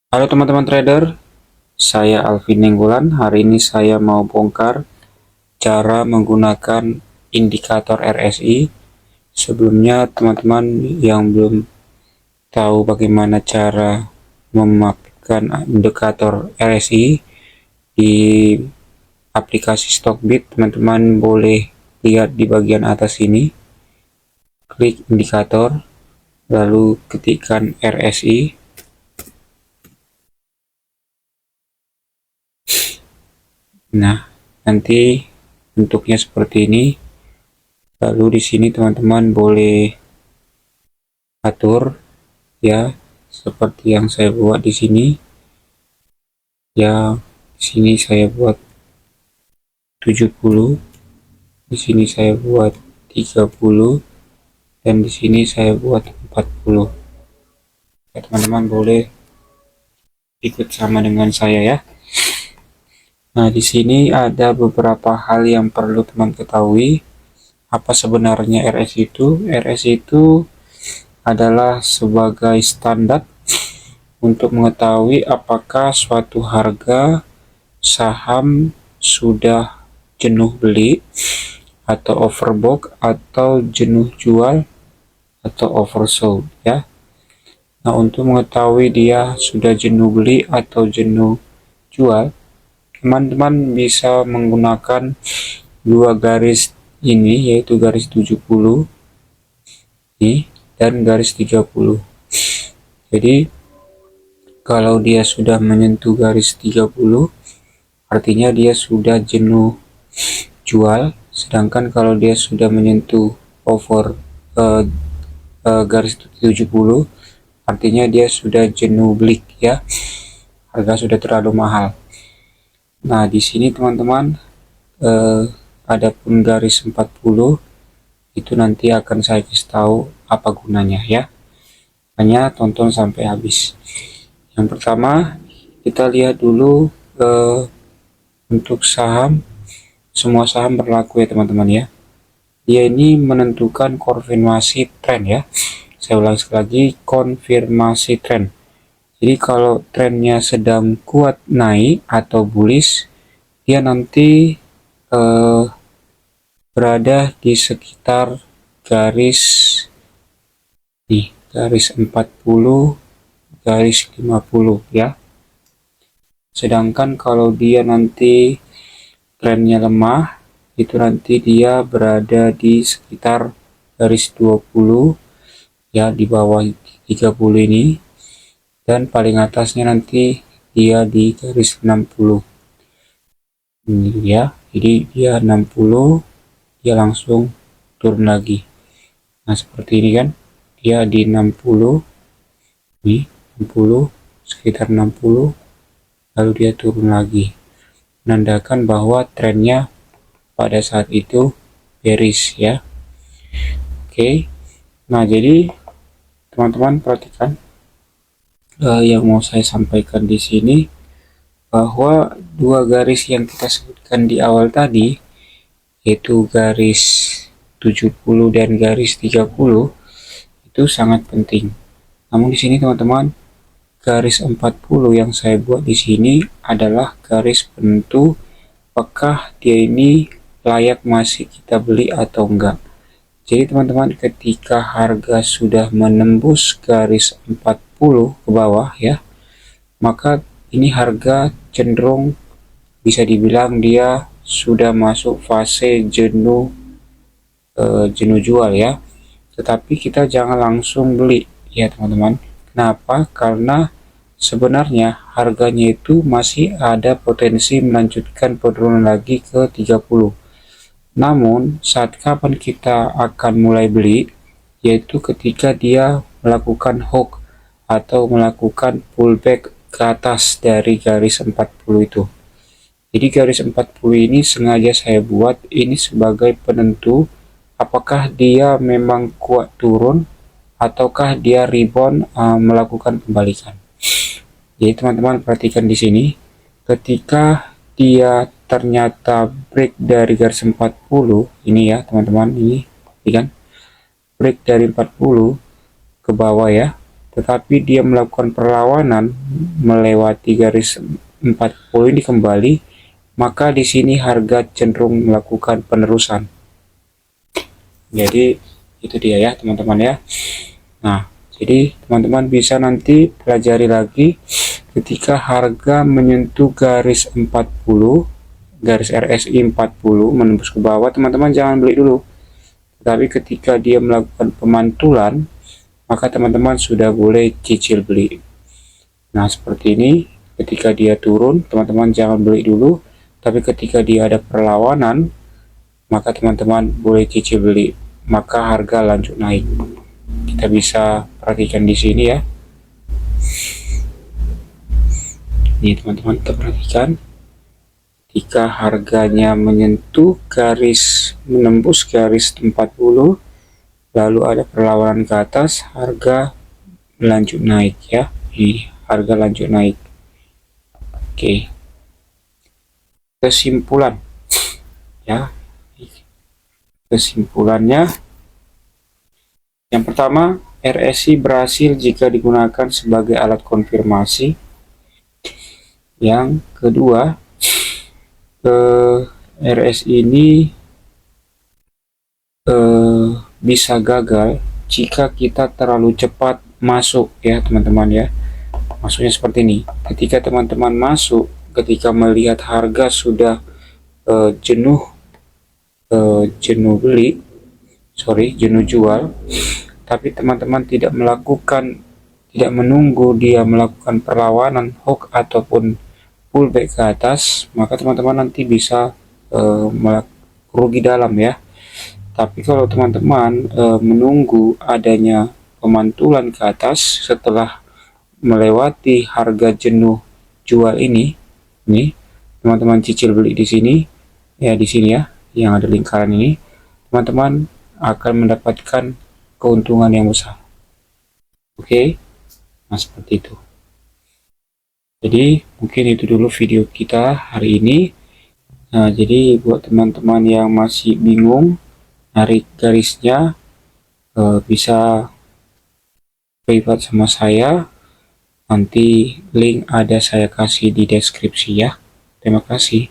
Halo teman-teman trader, saya Alvin Nenggolan. Hari ini saya mau bongkar cara menggunakan indikator RSI. Sebelumnya teman-teman yang belum tahu bagaimana cara memakai indikator RSI di aplikasi Stockbit, teman-teman boleh lihat di bagian atas ini. Klik indikator, lalu ketikkan RSI. Nah, nanti bentuknya seperti ini. Lalu di sini teman-teman boleh atur ya, seperti yang saya buat di sini. Ya, di sini saya buat 70, di sini saya buat 30, dan di sini saya buat 40. Ya, teman-teman boleh ikut sama dengan saya ya. Nah, di sini ada beberapa hal yang perlu teman ketahui. Apa sebenarnya RSI itu? RSI itu adalah sebagai standar untuk mengetahui apakah suatu harga saham sudah jenuh beli atau overbought atau jenuh jual atau oversold ya. Nah, untuk mengetahui dia sudah jenuh beli atau jenuh jual, teman-teman bisa menggunakan dua garis ini, yaitu garis 70 ini dan garis 30. Jadi kalau dia sudah menyentuh garis 30, artinya dia sudah jenuh jual, sedangkan kalau dia sudah menyentuh garis 70, artinya dia sudah jenuh beli ya, harga sudah terlalu mahal. Nah, di sini teman-teman adapun garis 40 itu nanti akan saya kasih tahu apa gunanya ya, hanya tonton sampai habis. Yang pertama kita lihat dulu untuk saham. Semua saham berlaku ya teman-teman ya. Dia ini menentukan konfirmasi tren ya. Saya ulang sekali lagi, konfirmasi tren. Jadi kalau trennya sedang kuat naik atau bullish, dia nanti berada di sekitar garis garis 40, garis 50 ya. Sedangkan kalau dia nanti trennya lemah, itu nanti dia berada di sekitar garis 20 ya, di bawah 30 ini, dan paling atasnya nanti dia di garis 60 ini ya. Jadi dia 60, dia langsung turun lagi. Nah, seperti ini kan, dia di 60 nih, 60, sekitar 60, lalu dia turun lagi, menandakan bahwa trennya pada saat itu bearish ya. Oke. Nah, jadi teman-teman perhatikan yang mau saya sampaikan di sini, bahwa dua garis yang kita sebutkan di awal tadi, yaitu garis 70 dan garis 30, itu sangat penting. Namun di sini teman-teman, garis 40 yang saya buat di sini adalah garis penentu apakah dia ini layak masih kita beli atau enggak. Jadi teman-teman, ketika harga sudah menembus garis 40 ke bawah ya, maka ini harga cenderung bisa dibilang dia sudah masuk fase jenuh jual ya. Tetapi kita jangan langsung beli ya teman-teman. Kenapa? Karena sebenarnya harganya itu masih ada potensi melanjutkan penurunan lagi ke 30. Namun saat kapan kita akan mulai beli, yaitu ketika dia melakukan hook atau melakukan pullback ke atas dari garis 40 itu. Jadi garis 40 ini sengaja saya buat ini sebagai penentu apakah dia memang kuat turun ataukah dia rebound melakukan pembalikan. Jadi teman-teman perhatikan di sini, ketika dia ternyata break dari garis 40 ini ya teman-teman, ini kan break dari 40 ke bawah ya, tetapi dia melakukan perlawanan melewati garis 40 ini kembali, maka di sini harga cenderung melakukan penerusan. Jadi itu dia ya teman-teman ya. Nah, jadi teman-teman bisa nanti pelajari lagi ketika harga menyentuh garis 40, garis RSI 40 menembus ke bawah, teman-teman jangan beli dulu. Tapi ketika dia melakukan pemantulan, maka teman-teman sudah boleh cicil beli. Nah, seperti ini. Ketika dia turun, teman-teman jangan beli dulu. Tapi ketika dia ada perlawanan, maka teman-teman boleh cicil beli. Maka harga lanjut naik. Kita bisa perhatikan di sini ya. Ini teman-teman kita perhatikan. Ketika harganya menyentuh garis, menembus garis 40, lalu ada perlawanan ke atas, harga lanjut naik ya. Ini harga lanjut naik. Oke, kesimpulan ya. Kesimpulannya, yang pertama, RSI berhasil jika digunakan sebagai alat konfirmasi. Yang kedua, RSI ini bisa gagal jika kita terlalu cepat masuk ya teman-teman ya. Maksudnya seperti ini, ketika teman-teman masuk, ketika melihat harga sudah jenuh jual, tapi teman-teman tidak menunggu dia melakukan perlawanan hook ataupun pullback ke atas, maka teman-teman nanti bisa rugi dalam ya. Tapi kalau teman-teman menunggu adanya pemantulan ke atas setelah melewati harga jenuh jual ini, teman-teman cicil beli di sini ya, yang ada lingkaran ini, teman-teman akan mendapatkan keuntungan yang besar. Oke, nah seperti itu. Jadi mungkin itu dulu video kita hari ini. Nah, jadi buat teman-teman yang masih bingung narik garisnya, bisa privat sama saya. Nanti link ada saya kasih di deskripsi ya. Terima kasih.